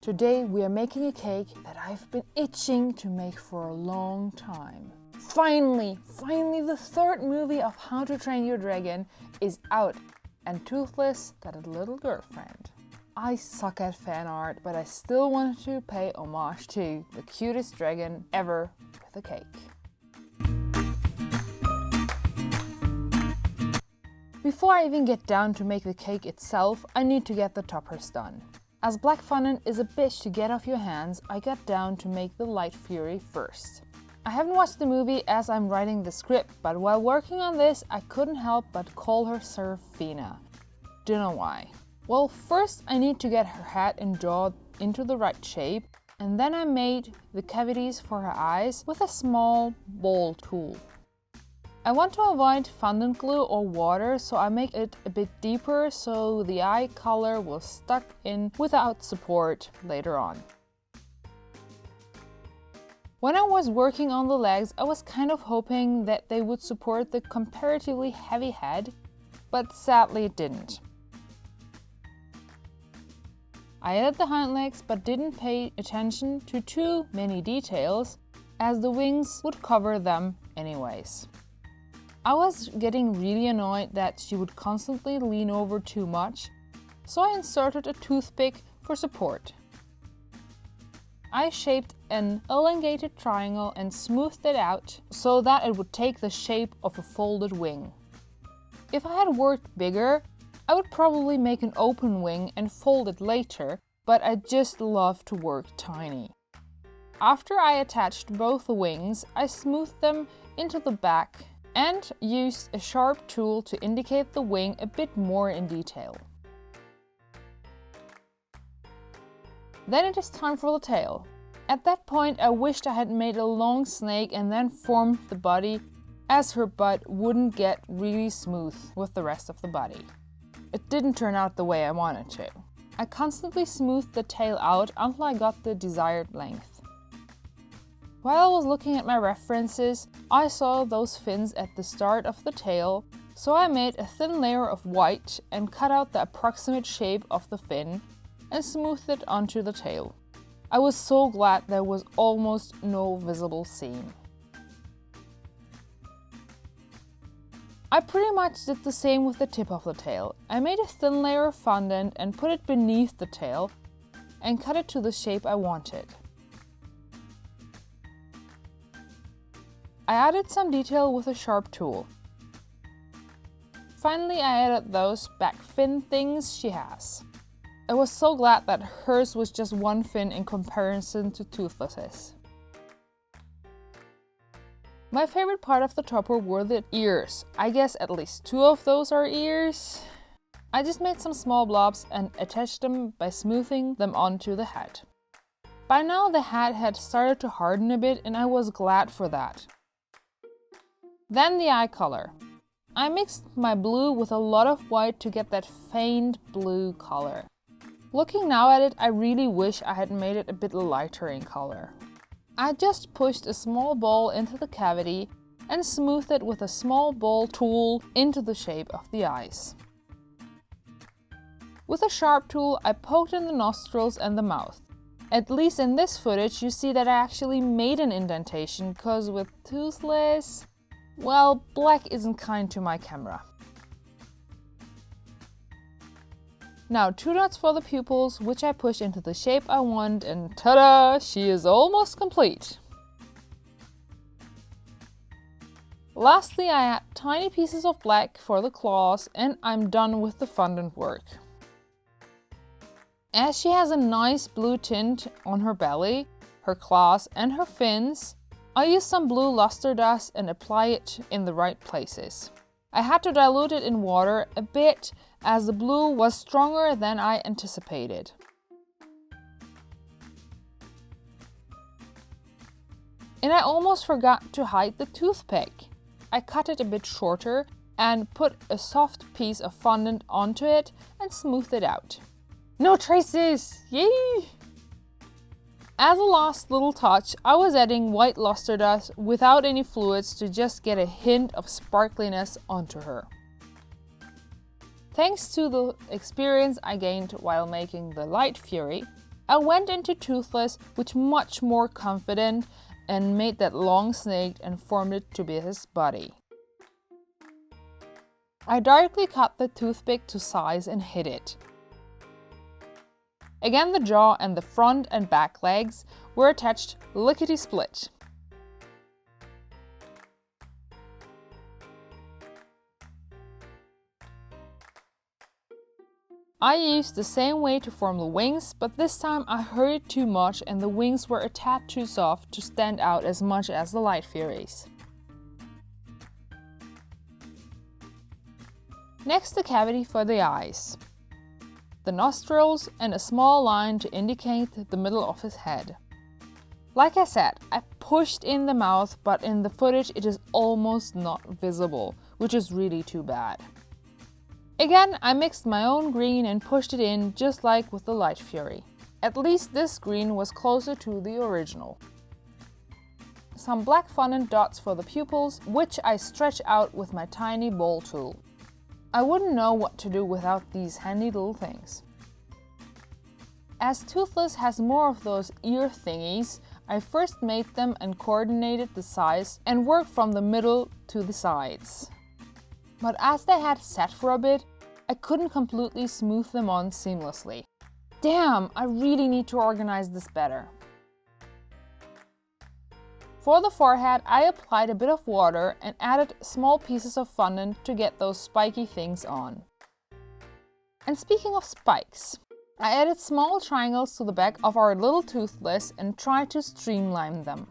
Today we are making a cake that I've been itching to make for a long time. Finally, the third movie of How to Train Your Dragon is out, and Toothless got a little girlfriend. I suck at fan art, but I still wanted to pay homage to the cutest dragon ever with a cake. Before I even get down to make the cake itself, I need to get the toppers done. As black fondant is a bitch to get off your hands, I got down to make the Light Fury first. I haven't watched the movie as I'm writing the script, but while working on this, I couldn't help but call her Serafina. Don't know why. Well, first I need to get her head and jaw into the right shape, and then I made the cavities for her eyes with a small ball tool. I want to avoid fondant glue or water, so I make it a bit deeper so the eye color will stuck in without support later on. When I was working on the legs, I was kind of hoping that they would support the comparatively heavy head, but sadly it didn't. I added the hind legs but didn't pay attention to too many details, as the wings would cover them anyways. I was getting really annoyed that she would constantly lean over too much, so I inserted a toothpick for support. I shaped an elongated triangle and smoothed it out so that it would take the shape of a folded wing. If I had worked bigger, I would probably make an open wing and fold it later, but I just love to work tiny. After I attached both the wings, I smoothed them into the back and used a sharp tool to indicate the wing a bit more in detail. Then it is time for the tail. At that point I wished I had made a long snake and then formed the body, as her butt wouldn't get really smooth with the rest of the body. It didn't turn out the way I wanted to. I constantly smoothed the tail out until I got the desired length. While I was looking at my references, I saw those fins at the start of the tail, so I made a thin layer of white and cut out the approximate shape of the fin and smoothed it onto the tail. I was so glad there was almost no visible seam. I pretty much did the same with the tip of the tail. I made a thin layer of fondant and put it beneath the tail and cut it to the shape I wanted. I added some detail with a sharp tool. Finally, I added those back fin things she has. I was so glad that hers was just one fin in comparison to Toothless's. My favorite part of the topper were the ears. I guess at least two of those are ears. I just made some small blobs and attached them by smoothing them onto the head. By now the head had started to harden a bit and I was glad for that. Then the eye color. I mixed my blue with a lot of white to get that faint blue color. Looking now at it, I really wish I had made it a bit lighter in color. I just pushed a small ball into the cavity and smoothed it with a small ball tool into the shape of the eyes. With a sharp tool, I poked in the nostrils and the mouth. At least in this footage, you see that I actually made an indentation, cause with Toothless, well, black isn't kind to my camera. Now 2 dots for the pupils, which I push into the shape I want, and ta-da! She is almost complete. Lastly, I add tiny pieces of black for the claws and I'm done with the fondant work. As she has a nice blue tint on her belly, her claws and her fins, I use some blue luster dust and apply it in the right places. I had to dilute it in water a bit as the blue was stronger than I anticipated. And I almost forgot to hide the toothpick. I cut it a bit shorter and put a soft piece of fondant onto it and smoothed it out. No traces! Yay! As a last little touch, I was adding white luster dust without any fluids to just get a hint of sparkliness onto her. Thanks to the experience I gained while making the Light Fury, I went into Toothless with much more confident and made that long snake and formed it to be his body. I directly cut the toothpick to size and hid it. Again, the jaw and the front and back legs were attached lickety-split. I used the same way to form the wings, but this time I hurried too much and the wings were a tad too soft to stand out as much as the Light Furies. Next, the cavity for the eyes, the nostrils, and a small line to indicate the middle of his head. Like I said, I pushed in the mouth, but in the footage it is almost not visible, which is really too bad. Again, I mixed my own green and pushed it in just like with the Light Fury. At least this green was closer to the original. Some black fondant dots for the pupils, which I stretch out with my tiny bowl tool. I wouldn't know what to do without these handy little things. As Toothless has more of those ear thingies, I first made them and coordinated the size and worked from the middle to the sides. But as they had sat for a bit, I couldn't completely smooth them on seamlessly. Damn, I really need to organize this better. For the forehead, I applied a bit of water and added small pieces of fondant to get those spiky things on. And speaking of spikes, I added small triangles to the back of our little Toothless and tried to streamline them.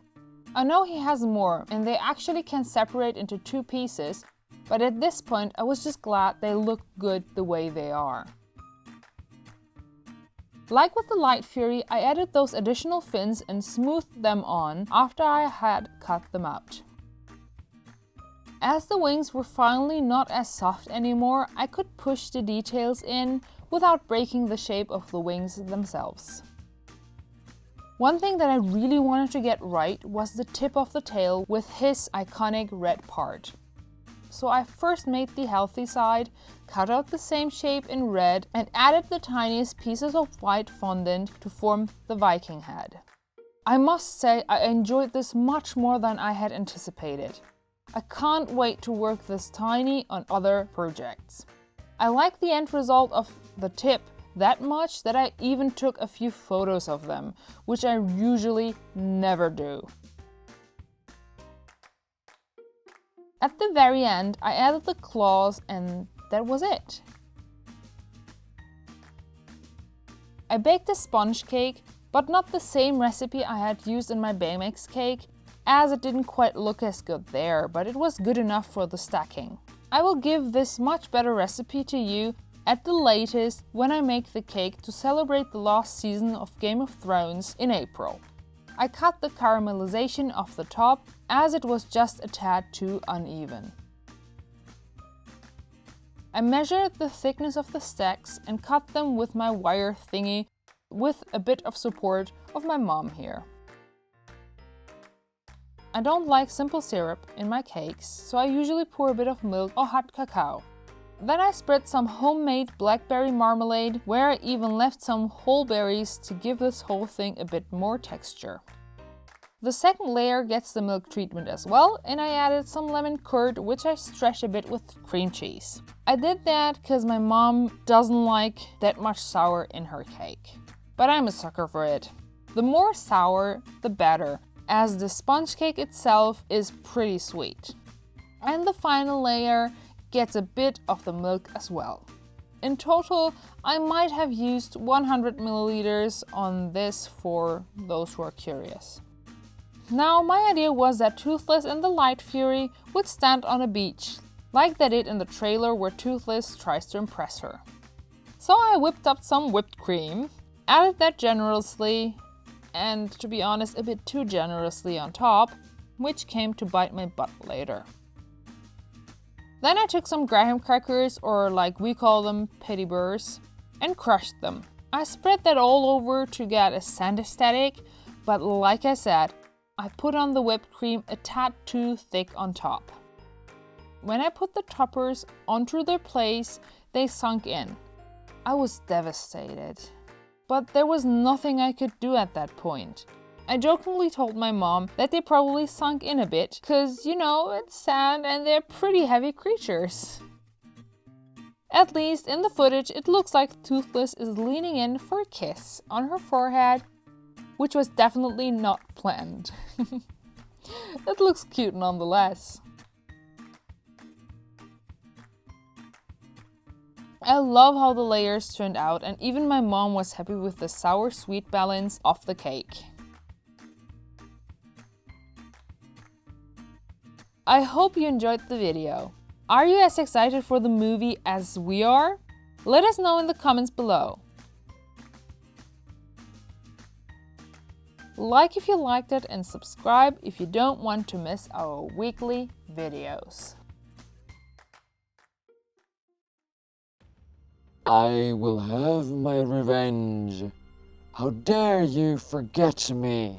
I know he has more, and they actually can separate into two pieces, but at this point I was just glad they look good the way they are. Like with the Light Fury, I added those additional fins and smoothed them on after I had cut them out. As the wings were finally not as soft anymore, I could push the details in without breaking the shape of the wings themselves. One thing that I really wanted to get right was the tip of the tail with his iconic red part. So I first made the healthy side, cut out the same shape in red, and added the tiniest pieces of white fondant to form the Viking head. I must say I enjoyed this much more than I had anticipated. I can't wait to work this tiny on other projects. I like the end result of the tip that much that I even took a few photos of them, which I usually never do. At the very end, I added the claws and that was it. I baked a sponge cake, but not the same recipe I had used in my Baymax cake, as it didn't quite look as good there, but it was good enough for the stacking. I will give this much better recipe to you at the latest when I make the cake to celebrate the last season of Game of Thrones in April. I cut the caramelization off the top as it was just a tad too uneven. I measured the thickness of the stacks and cut them with my wire thingy with a bit of support of my mom here. I don't like simple syrup in my cakes, so I usually pour a bit of milk or hot cacao. Then I spread some homemade blackberry marmalade, where I even left some whole berries to give this whole thing a bit more texture. The second layer gets the milk treatment as well, and I added some lemon curd, which I stretched a bit with cream cheese. I did that because my mom doesn't like that much sour in her cake. But I'm a sucker for it. The more sour, the better, as the sponge cake itself is pretty sweet. And the final layer gets a bit of the milk as well. In total, I might have used 100 milliliters on this for those who are curious. Now, my idea was that Toothless and the Light Fury would stand on a beach, like they did in the trailer where Toothless tries to impress her. So I whipped up some whipped cream, added that generously, and to be honest, a bit too generously on top, which came to bite my butt later. Then I took some graham crackers, or like we call them, petit beurres, and crushed them. I spread that all over to get a sand aesthetic, but like I said, I put on the whipped cream a tad too thick on top. When I put the toppers onto their place, they sunk in. I was devastated. but there was nothing I could do at that point. I jokingly told my mom that they probably sunk in a bit, cause you know, it's sand and they're pretty heavy creatures. At least in the footage it looks like Toothless is leaning in for a kiss on her forehead, which was definitely not planned. It looks cute nonetheless. I love how the layers turned out, and even my mom was happy with the sour-sweet balance of the cake. I hope you enjoyed the video. Are you as excited for the movie as we are? Let us know in the comments below. Like if you liked it and subscribe if you don't want to miss our weekly videos. I will have my revenge. How dare you forget me?